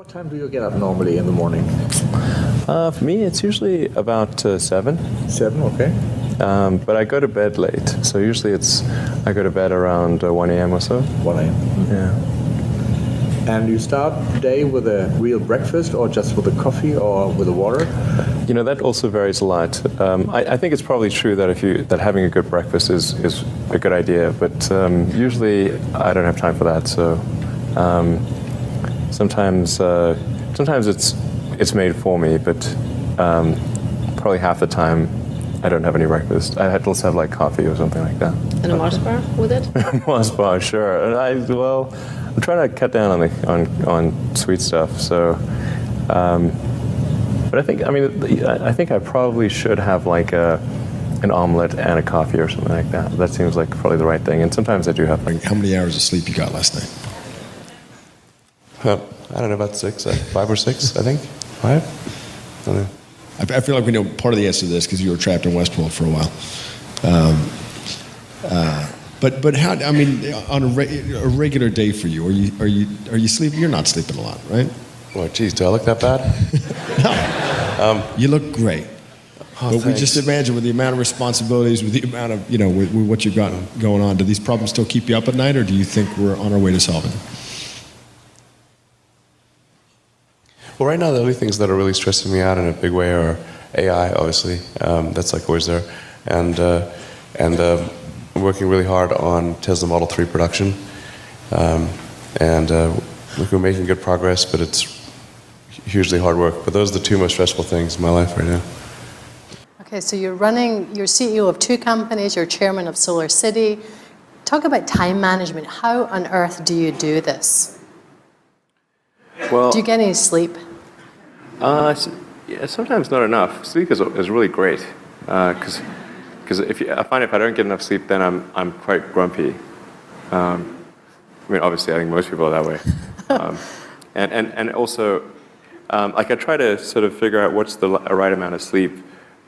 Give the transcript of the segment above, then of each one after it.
What time do you get up normally in the morning? For me, it's usually about 7. 7, okay. But I go to bed late, so usually I go to bed around 1 a.m. or so. 1 a.m. Yeah. And you start the day with a real breakfast, or just with a coffee, or with a water? You know, that also varies a lot. I think it's probably true that having a good breakfast is a good idea, but usually I don't have time for that. So sometimes it's made for me, but probably half the time I don't have any breakfast. I had to have like coffee or something like that. And a Mars bar with it? Mars bar, sure. And I'm trying to cut down on sweet stuff. So, but I think I probably should have like an omelet and a coffee or something like that. That seems like probably the right thing. And sometimes I do have. How many hours of sleep you got last night? I don't know, about 6, 5 or 6, I think. 5? I don't know. I feel like we know part of the answer to this because you were trapped in Westworld for a while. But how? I mean, on a regular day for you, are you sleeping? You're not sleeping a lot, right? Oh, geez, do I look that bad? No. You look great. Oh, but we thanks. just imagine with the amount of responsibilities, with the amount of with what you've got going on, do these problems still keep you up at night, or do you think we're on our way to solving them? Well, right now the only things that are really stressing me out in a big way are AI, obviously. That's like always there, and I'm working really hard on Tesla Model 3 production, and we're making good progress, but it's hugely hard work. But those are the two most stressful things in my life right now. Okay, so you're CEO of 2 companies, you're chairman of Solar City. Talk about time management. How on earth do you do this? Well, Do you get any sleep? Yeah, sometimes not enough. Sleep is really great because I find if I don't get enough sleep, then I'm quite grumpy. I mean, obviously, I think most people are that way. And also, like I try to sort of figure out what's the right amount of sleep,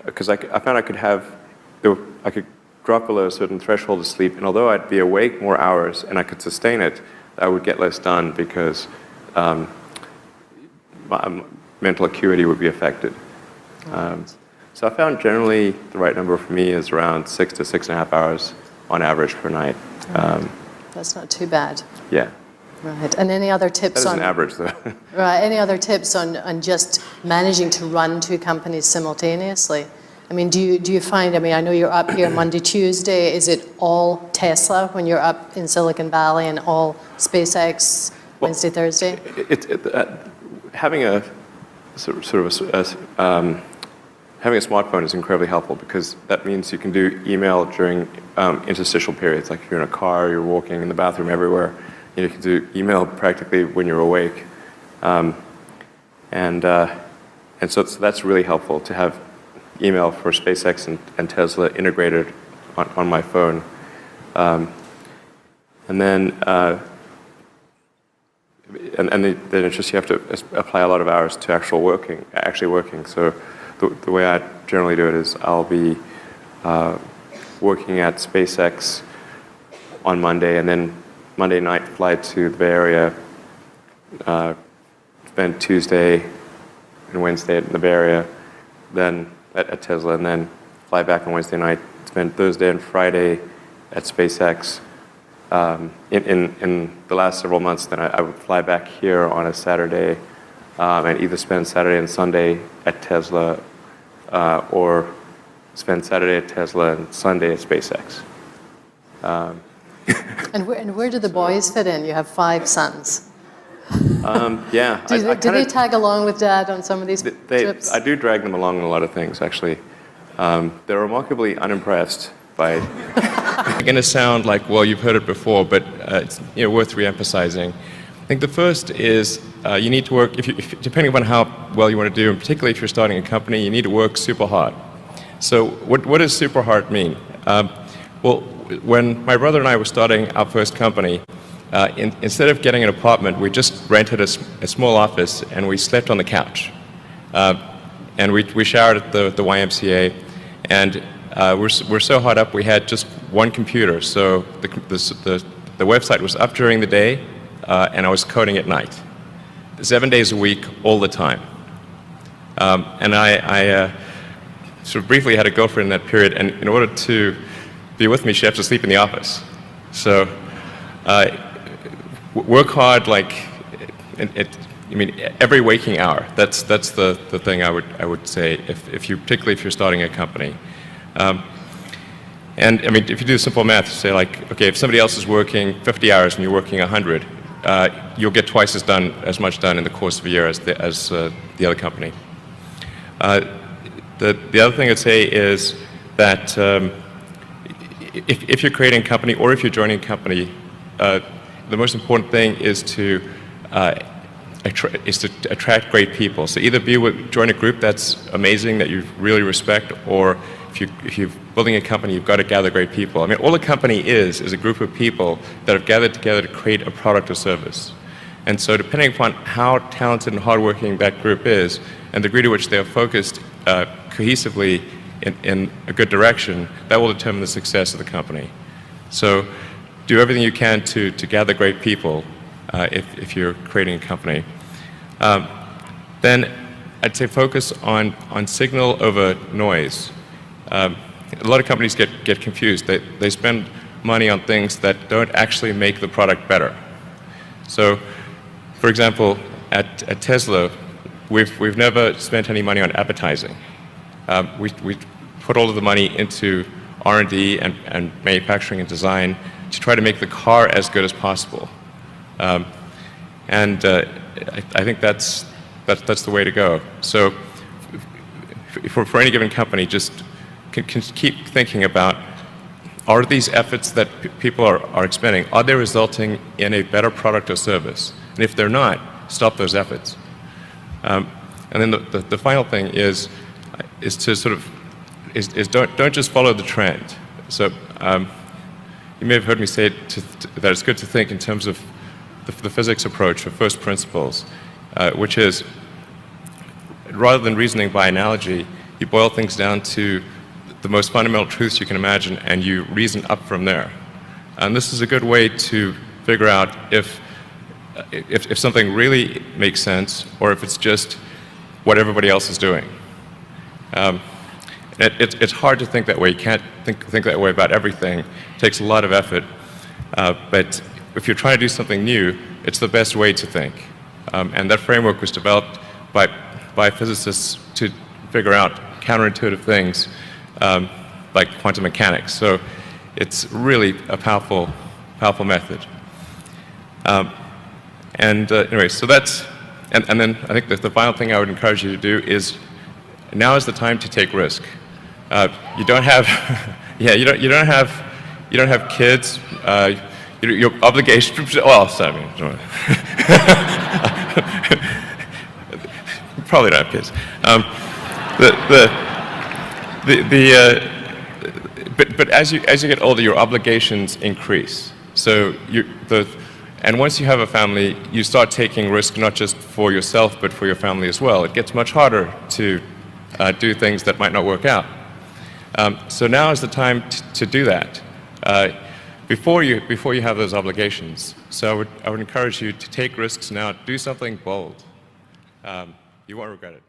because I found I could drop below a certain threshold of sleep, and although I'd be awake more hours and I could sustain it, I would get less done because my mental acuity would be affected. So I found generally the right number for me is around 6 to 6.5 hours on average per night. That's not too bad. Yeah. Right. And any other That tips is on an average, though. Right. Any other tips on just managing to run 2 companies simultaneously? I mean, do you find? I mean, I know you're up here Monday, Tuesday. Is it all Tesla when you're up in Silicon Valley, and all SpaceX Wednesday, Thursday? Having a having a smartphone is incredibly helpful, because that means you can do email during interstitial periods. Like if you're in a car, you're walking in the bathroom, everywhere. You can do email practically when you're awake, and so that's really helpful to have email for SpaceX and Tesla integrated on my phone, and then. And then it's just you have to apply a lot of hours to actually working. So the way I generally do it is I'll be working at SpaceX on Monday, and then Monday night fly to the Bay Area, spend Tuesday and Wednesday in the Bay Area, then at Tesla, and then fly back on Wednesday night, spend Thursday and Friday at SpaceX. In the last several months, then I would fly back here on a Saturday and either spend Saturday and Sunday at Tesla or spend Saturday at Tesla and Sunday at SpaceX. And where do the boys fit in? You have 5 sons. Yeah. Do they tag along with Dad on some of these trips? I do drag them along in a lot of things, actually. They're remarkably unimpressed by. It's going to sound like, well, you've heard it before, but it's worth re-emphasizing. I think the first is you need to work, depending upon how well you want to do, and particularly if you're starting a company, you need to work super hard. So what does super hard mean? Well, when my brother and I were starting our first company, instead of getting an apartment, we just rented a small office and we slept on the couch. And we showered at the YMCA, and we're so hot up we had just one computer. So the website was up during the day, and I was coding at night. 7 days a week, all the time. And I sort of briefly had a girlfriend in that period, and in order to be with me, she had to sleep in the office. So work hard, like, I mean, every waking hour. That's the thing I would say, particularly if you're starting a company. And I mean, if you do simple math, say like, okay, if somebody else is working 50 hours and you're working 100, you'll get twice as much done in the course of a year as the other company. The other thing I'd say is that if you're creating a company or if you're joining a company, the most important thing is to attract great people. So either join a group that's amazing, that you really respect, or if you're building a company, you've got to gather great people. I mean, all a company is a group of people that have gathered together to create a product or service. And so depending upon how talented and hardworking that group is, and the degree to which they are focused cohesively in a good direction, that will determine the success of the company. So do everything you can to gather great people if you're creating a company. Then I'd say focus on signal over noise. A lot of companies get confused. They spend money on things that don't actually make the product better. So, for example, at Tesla, we've never spent any money on advertising. We put all of the money into R&D and manufacturing and design to try to make the car as good as possible. And I think that's the way to go. So, for any given company, just can keep thinking about, are these efforts that people are expending, are they resulting in a better product or service? And if they're not, stop those efforts. And then the final thing is to sort of don't just follow the trend. So you may have heard me say that it's good to think in terms of the physics approach of first principles, which is, rather than reasoning by analogy, you boil things down to the most fundamental truths you can imagine, and you reason up from there. And this is a good way to figure out if something really makes sense, or if it's just what everybody else is doing. It's hard to think that way. You can't think that way about everything. It takes a lot of effort. But if you're trying to do something new, it's the best way to think. And that framework was developed by physicists to figure out counterintuitive things like quantum mechanics. So it's really a powerful method. Anyway, so that's, and then I think the final thing I would encourage you to do is, now is the time to take risk. You don't have, you don't have kids. Your obligation. Well, sorry, probably don't have kids. But as you get older, your obligations increase. So and once you have a family, you start taking risk not just for yourself, but for your family as well. It gets much harder to do things that might not work out. So now is the time to do that before you have those obligations. So I would encourage you to take risks now. Do something bold. You won't regret it.